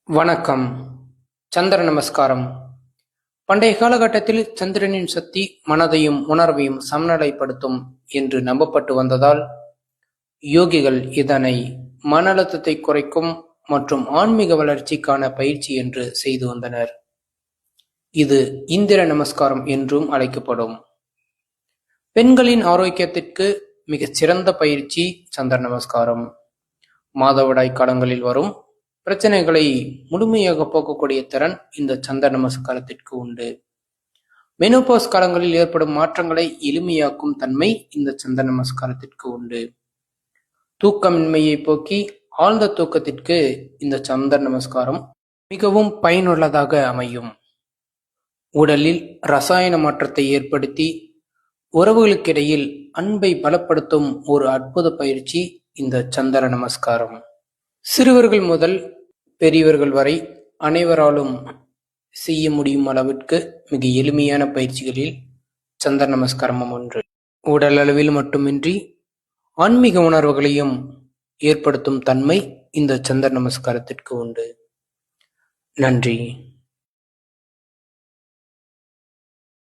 வணக்கம். சந்திர நமஸ்காரம். பண்டைய காலகட்டத்தில் சந்திரனின் சக்தி மனதையும் உணர்வையும் சமநிலைப்படுத்தும் என்று நம்பப்பட்டு வந்ததால் யோகிகள் இதனை மன அழுத்தத்தை குறைக்கும் மற்றும் ஆன்மீக வளர்ச்சிக்கான பயிற்சி என்று செய்து வந்தனர். இது இந்திர நமஸ்காரம் என்றும் அழைக்கப்படும். பெண்களின் ஆரோக்கியத்திற்கு மிகச் சிறந்த பயிற்சி சந்திர நமஸ்காரம். மாதவிடாய் காலங்களில் வரும் பிரச்சனைகளை முழுமையாக போக்கக்கூடிய திறன் இந்த சந்திர நமஸ்காரத்திற்கு உண்டு. மெனோபாஸ் காலங்களில் ஏற்படும் மாற்றங்களை எளிமையாக்கும் தன்மை இந்த சந்திர நமஸ்காரத்திற்கு உண்டு. தூக்கமின்மையை போக்கி ஆழ்ந்த தூக்கத்திற்கு இந்த சந்திர நமஸ்காரம் மிகவும் பயனுள்ளதாக அமையும். உடலில் ரசாயன மாற்றத்தை ஏற்படுத்தி உறவுகளுக்கிடையில் அன்பை பலப்படுத்தும் ஒரு அற்புத பயிற்சி இந்த சந்திர நமஸ்காரம். சிறுவர்கள் முதல் பெரியவர்கள் வரை அனைவராலும் செய்ய முடியும் அளவிற்கு மிக எளிமையான பயிற்சிகளில் சந்திர நமஸ்காரமும் ஒன்று. உடல் அளவில் மட்டுமின்றி ஆன்மீக உணர்வுகளையும் ஏற்படுத்தும் தன்மை இந்த சந்திர நமஸ்காரத்திற்கு உண்டு. நன்றி.